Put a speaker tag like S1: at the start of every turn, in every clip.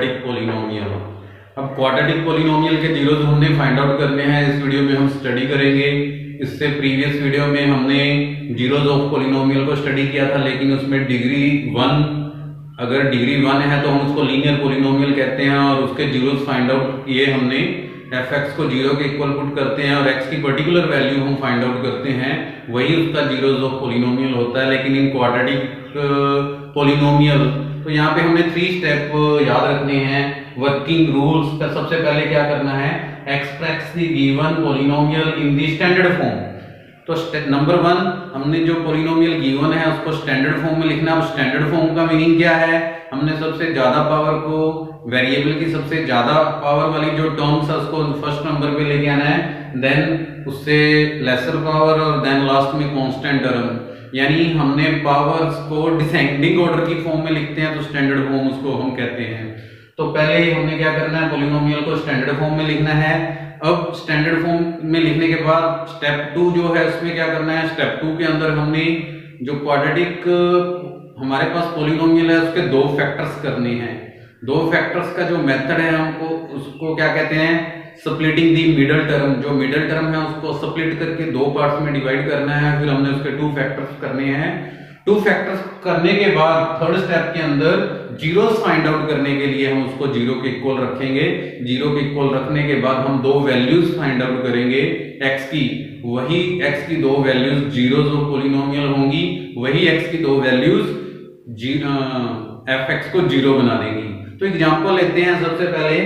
S1: Quadratic polynomial. अब quadratic polynomial के zeros हमने फाइंड आउट करने हैं, इस वीडियो में हम स्टडी करेंगे। इससे प्रीवियस वीडियो में हमने जीरोस ऑफ पोलिनोमियल को स्टडी किया था, लेकिन उसमें डिग्री 1, अगर डिग्री 1 है तो हम उसको लीनियर पोलिनोमियल कहते हैं, और उसके जीरोस फाइंड आउट किए हमने। fx को जीरो के इक्वल पुट करते हैं और x की पर्टिकुलर वैल्यू हम फाइंड आउट करते हैं, वही उसका जीरोस ऑफ पोलिनोमियल होता है। लेकिन इन क्वाड्रेटिक पोलिनोमियल तो यहाँ पे हमें 3 स्टेप याद रखने हैं वर्किंग रूल्स का। सबसे पहले क्या करना है, express the given polynomial in the standard form. तो नंबर 1 हमने जो पोलिनोमियल गिवन है उसको स्टैंडर्ड फॉर्म में लिखना है। अब स्टैंडर्ड फॉर्म का मीनिंग क्या है, हमने सबसे ज्यादा पावर को, वेरिएबल की सबसे ज्यादा पावर वाली जो टर्म्स है उसको फर्स्ट नंबर पे लेके आना है, देन उससे लेसर पावर, और देन लास्ट में कांस्टेंट टर्म। यानी हमने पावर्स को डिसेंडिंग ऑर्डर की फॉर्म में लिखते हैं, तो स्टैंडर्ड फॉर्म उसको हम कहते हैं। तो पहले हमने क्या करना है, पोलिनोमियल को स्टैंडर्ड फॉर्म में लिखना है। अब स्टैंडर्ड फॉर्म में लिखने के बाद स्टेप 2 जो है उसमें क्या करना है, स्टेप 2 के अंदर हमने जो क्वाड्रेटिक हमारे पास पोलिनोमियल है उसके 2 फैक्टर्स करने हैं। 2 फैक्टर्स का जो मेथड है हमको उसको क्या कहते हैं, स्प्लिटिंग दी मिडल टर्म। जो मिडल टर्म है उसको स्प्लिट करके 2 पार्ट्स में डिवाइड करना है, फिर हमने उसके 2 फैक्टर्स करने हैं। 2 फैक्टर्स करने के बाद थर्ड स्टेप के अंदर जीरोस फाइंड आउट करने के लिए हम उसको जीरो के इक्वल रखेंगे। जीरो के इक्वल रखने के बाद हम 2 वैल्यूज फाइंड आउट करेंगे x की, वही x की 2 वैल्यूज जीरोस ऑफ पोलिनोमियल होंगी, वही x की 2 वैल्यूज fx को जीरो बना देंगी। तो एग्जांपल लेते हैं। सबसे पहले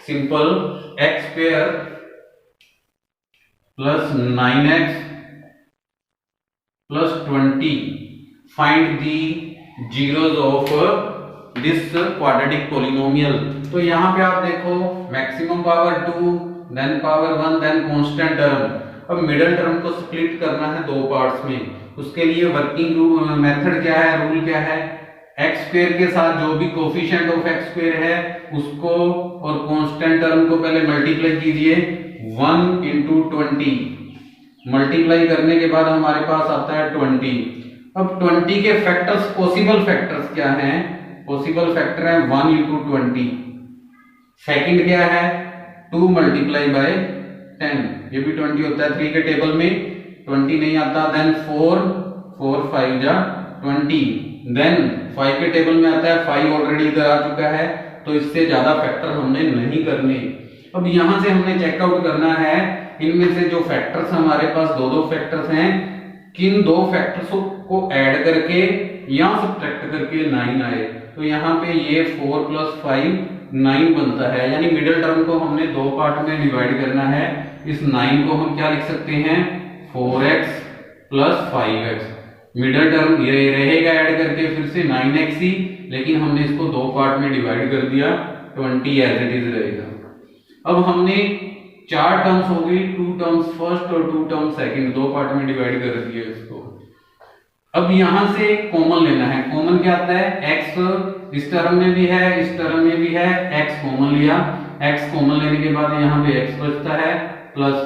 S1: simple x square plus 9x plus 20 find the zeros of this quadratic polynomial. तो यहां पे आप देखो maximum power 2, then power 1, then constant term. अब मिडिल टर्म को स्प्लिट करना है 2 पार्ट्स में, उसके लिए वर्किंग मेथड क्या है, रूल क्या है, एक्स स्क्वायर के साथ जो भी कोफिशिएंट ऑफ एक्स स्क्वायर है उसको और कांस्टेंट टर्म को पहले मल्टीप्लाई कीजिए 1 into 20। मल्टीप्लाई करने के बाद हमारे पास आता है 20। अब 20 के फैक्टर्स, पॉसिबल फैक्टर्स क्या हैं, पॉसिबल फैक्टर है 1 into 20। सेकंड क्या है, 2 multiply by 10, ये भी 20 होता है। 3 के टेबल में 20 नहीं आता। देन 4 5 जा 20, देन 5 के टेबल में आता है 5 ऑलरेडी इधर आ चुका है, तो इससे ज्यादा फैक्टर हमने नहीं करने। अब यहां से हमने चेकआउट करना है इनमें से जो फैक्टर्स हमारे पास 2 फैक्टर्स हैं, किन 2 फैक्टर्स को ऐड करके या सब्ट्रैक्ट करके 9 आए। तो यहाँ पे ये 4 + 5 9 बनता है, यानी मिडिल टर्म को हमने 2 पार्ट में डिवाइड करना है। इस 9 को हम क्या लिख सकते हैं, 4x + 5x। मिडिल टर्म ये रहेगा ऐड करके फिर से 9x ही, लेकिन हमने इसको 2 पार्ट में डिवाइड कर दिया, 20 एज इट इज रहेगा। अब हमने 4 टर्म्स हो गई, 2 टर्म्स फर्स्ट और 2 टर्म्स सेकंड, 2 पार्ट में डिवाइड कर दिया इसको। अब यहां से कॉमन लेना है। कॉमन क्या आता है, x इस टर्म में भी है, इस टर्म में भी है, x कॉमन लिया। x कॉमन लेने के बाद यहाँ पे x बचता है, प्लस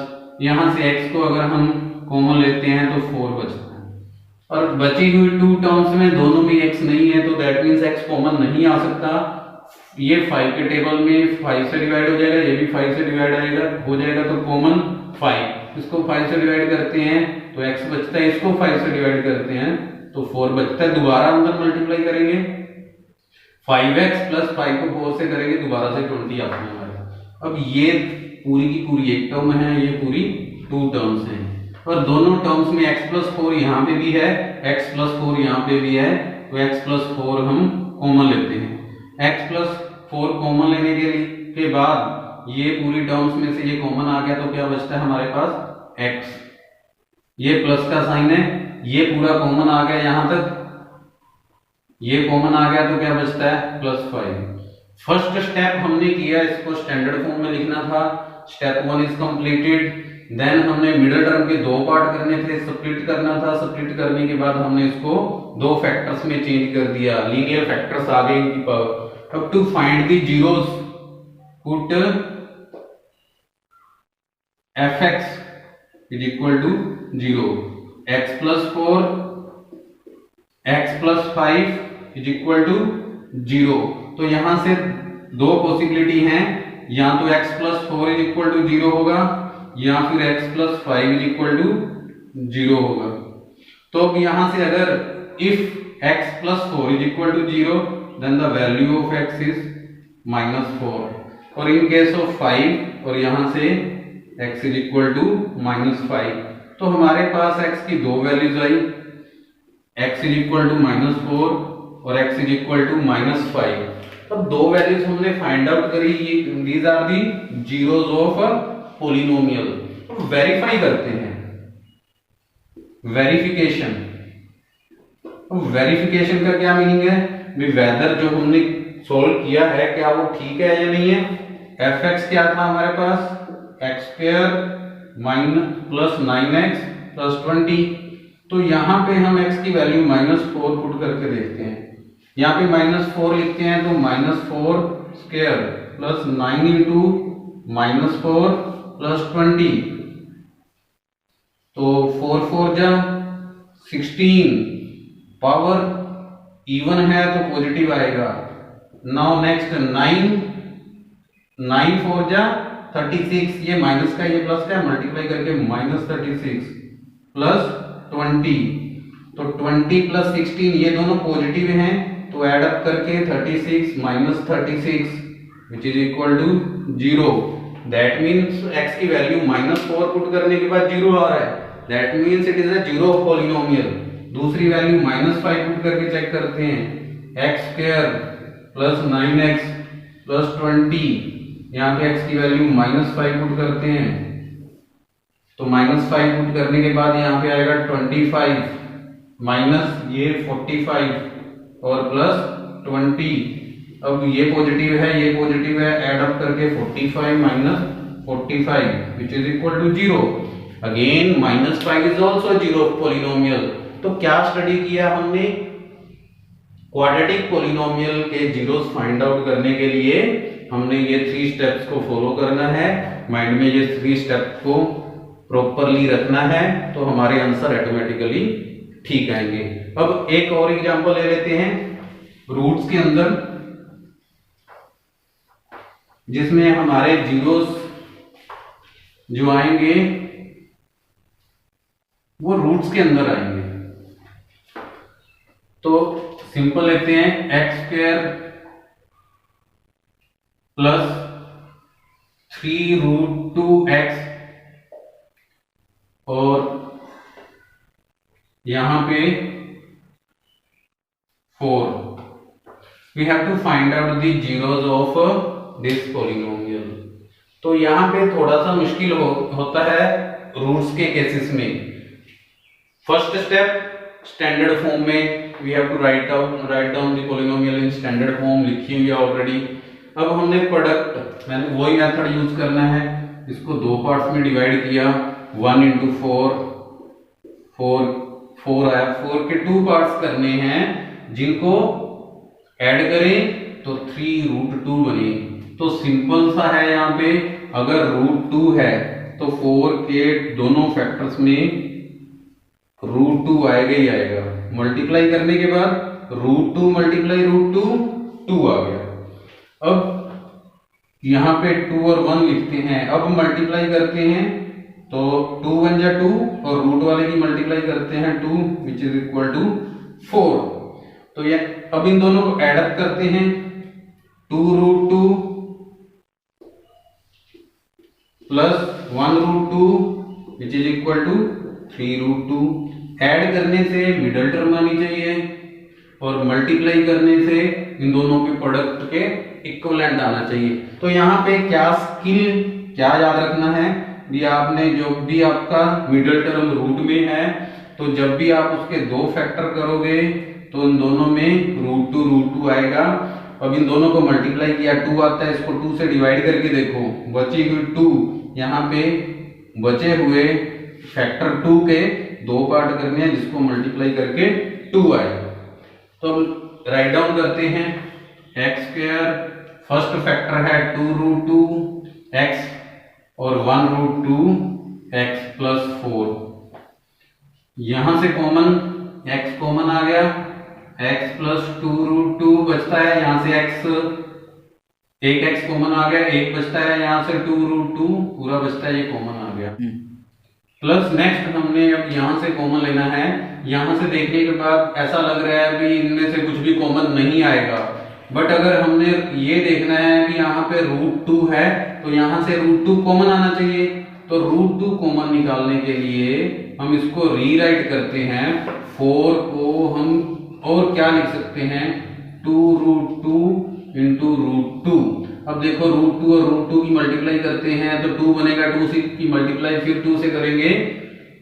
S1: यहाँ से x को अगर हम कॉमन लेते हैं तो 4 बचता है। और बची हुई 2 टर्म्स में दोनों में x नहीं है, तो दैट मींस x कॉमन नहीं आ सकता। ये 5 के टेबल में 5 से डिवाइड हो जाएगा, ये भी 5 से डिवाइड हो जाएगा, तो कॉमन 5। इसको 5 से डिवाइड करते हैं तो x बचता है, इसको 5 से डिवाइड करते हैं तो 4 बचता है। दोबारा अंदर मल्टीप्लाई करेंगे, 5x + 5 को 4 से करेंगे, दोबारा से 20 आता है हमारे। अब ये पूरी की पूरी एक टर्म है, ये पूरी 2 टर्म्स हैं, और दोनों टर्म्स में x + 4 यहाँ पे भी है, x + 4 यहाँ पे भी है, तो x + 4 हम कॉमन लेते हैं। x + 4 कॉमन लेने के बाद ये पूरी टर्म्स में से ये कॉमन आ गया, तो क्या बचता है हमारे पास x। ये प्लस का साइन है, ये पूरा कॉमन आ गया यहाँ तक, ये कॉमन आ गया, तो क्या बचता है +5। फर्स्ट स्टेप हमने किया, इसको स्टैंडर्ड फॉर्म में लिखना था। Step 1 is completed. देन हमने मिडिल टर्म के 2 पार्ट करने थे, स्प्लिट करना था। स्प्लिट करने के बाद हमने इसको 2 फैक्टर्स में चेंज कर दिया, लीनियर फैक्टर्स आ गए इनकी पावर। अब to find the zeros, put fx = 0, x + 4 x + 5 = 0। तो यहां से दो पॉसिबिलिटी हैं, या तो x plus 4 is equal to 0 होगा या फिर x plus 5 is equal to 0 होगा। तो अब यहां से अगर if x plus 4 is equal to 0 then the value of x is -4, और इन केस ऑफ 5 और यहां से x इज इक्वल टू -5, तो हमारे पास x की दो वैल्यूज आई, x इज इक्वल टू -4 और x इज इक्वल टू -5। अब दो वैल्यूज हमने फाइंड आउट करी, these are the zeros of a polynomial. तो वेरीफाई करते हैं, वेरिफिकेशन। वेरिफिकेशन का क्या मीनिंग है, वेदर जो हमने सोल्व किया है क्या वो ठीक है या नहीं है। fx क्या था हमारे पास, x² प्लस 9x प्लस 20, तो यहां पे हम x की वैल्यू -4 पुट करके देखते हैं। यहाँ पे -4 लिखते हैं तो -4² प्लस 9 इंटू -4 प्लस 20, तो 4 4 जा 16, पावर इवन है तो पॉजिटिव आएगा। नाउ नेक्स्ट 9 4 जा 36, ये माइनस का ये प्लस का मल्टीप्लाई करके -36 प्लस 20, तो 20 प्लस 16 ये दोनों पॉजिटिव हैं, तो ऐड अप करके 36 minus 36 which is equal to 0। That means x की वैल्यू -4 पुट करने के बाद 0 आ रहा है, that means it is a zero polynomial. दूसरी वैल्यू -5 पुट करके चेक करते हैं, x² प्लस 9x प्लस 20, यहाँ पे x की वैल्यू -5 पुट करते हैं, तो -5 पुट करने के बाद यहाँ पे आएगा 25 माइनस ये 45 और प्लस 20। अब ये पॉजिटिव है ये पॉजिटिव है, ऐड अप करके 45 minus 45 which is equal to 0। Again -5 is also zero polynomial. तो क्या स्टडी किया हमने, क्वाड्रेटिक पॉलिनोमियल के जीरोस फाइंड आउट करने के लिए हमने ये 3 स्टेप्स को फॉलो करना है। माइंड में ये 3 स्टेप को प्रॉपरली रखना है तो हमारे आंसर ऑटोमेटिकली ठीक आएंगे। अब एक और एग्जांपल ले लेते हैं रूट्स के अंदर, जिसमें हमारे जीरोस जो आएंगे वो रूट्स के अंदर आएंगे। तो सिंपल लेते हैं x² प्लस 3√2x और यहां पे 4। We have to find out the zeros of this polynomial. तो यहां पे थोड़ा सा मुश्किल होता है रूट्स के केसेस में। फर्स्ट स्टेप स्टैंडर्ड फॉर्म में we have to write down the polynomial in standard form, लिखी हुई है ऑलरेडी। अब हमने प्रोडक्ट मैंने वही मेथड यूज करना है, इसको दो पार्ट्स में डिवाइड किया, 1 into 4 4 आया, 4 के 2 पार्ट्स करने हैं जिनको ऐड करें तो 3√2 बने। तो सिंपल सा है, यहाँ पे अगर √2 है तो 4 के दोनों फैक्टर्स में √2 आएगा ही आएगा। मल्टीप्लाई करने के बाद √2 मल्टीप्लाई √2 2 आ गया। अब यहाँ पे 2 और 1 लिखते हैं, अब मल्टीप्लाई करते हैं तो 2 1 जा 2 और रूट वाले की मल्टीप्लाई करते हैं 2 विच इज इक्वल टू 4। तो ये अब इन दोनों को ऐड अप करते हैं, 2√2 plus 1√2 which is equal to 3√2। Add करने से मिडल टर्म आनी चाहिए और मल्टीप्लाई करने से इन दोनों के प्रोडक्ट के इक्विवेलेंट आना चाहिए। तो यहाँ पे क्या स्किल क्या याद रखना है, भी आपने जो भी आपका मिडल टर्म रूट में है तो जब भी आप उसके दो फैक्टर करोगे तो इन दोनों में √2 आएगा। अब इन दोनों को मल्टीप्लाई किया 2 आता है, इसको 2 से डिवाइड करके देखो, बची हुई 2, यहाँ पे बचे हुए फैक्टर 2 के 2 पार्ट करने हैं जिसको मल्टीप्लाई करके 2 आएगा। तो राइट डाउन करते हैं, x² फर्स्ट फैक्टर है 2√2x और 1√2x प्लस 4। यहां से कॉमन x कॉमन आ गया, x प्लस 2√2 बचता है, यहां से x एक x कॉमन आ गया, एक बचता है यहाँ से 2√2 पूरा बचता है, ये कॉमन आ गया। प्लस नेक्स्ट हमने अब यहाँ से कॉमन लेना है। यहाँ से देखने के बाद ऐसा लग रहा है भी इनमें से कुछ भी कॉमन नहीं आएगा, बट अगर हमने ये देखना है कि यहाँ पे √2 है तो यहाँ से √2 कॉमन आना चाहिए। तो √2 कॉमन निकालने के लिए हम इसको रीराइट करते हैं। 4 को हम और क्या लिख सकते हैं, 2√2 इंटू √2। अब देखो √2 और √2 की मल्टीप्लाई करते हैं तो 2 बनेगा, 2 से की मल्टीप्लाई फिर 2 से करेंगे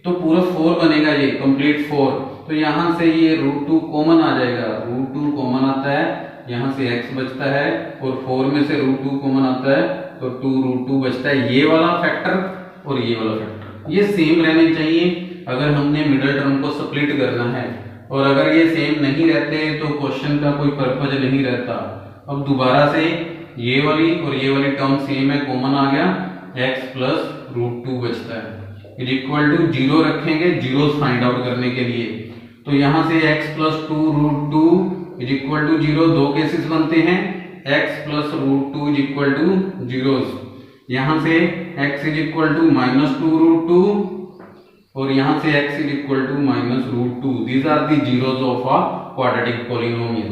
S1: तो पूरा 4 बनेगा, ये कंप्लीट 4। तो यहाँ से ये √2 कॉमन आ जाएगा, √2 कॉमन आता है, यहाँ से x बचता है और 4 में से √2 कॉमन आता है तो 2√2 बचता है। ये वाला फैक्टर और ये वाला फैक्टर ये सेम रहने चाहिए अगर हमने मिडिल टर्म को स्प्लिट करना है, और अगर ये सेम नहीं रहते तो क्वेश्चन का कोई पर्पज नहीं रहता। अब दोबारा से ये वाली और ये वाली टर्म सेम है, कॉमन आ गया, x प्लस √2 बचता है इज इक्वल टू 0 रखेंगे जीरोस फाइंड आउट करने के लिए। तो यहाँ से x plus 2√2 is equal to 0, दो केसेस बनते हैं, x plus √2 is equal to zeros. यहाँ से x इज इक्वल टू -2√2 और यहाँ से x is equal to -√2। These are the zeros of a quadratic polynomial.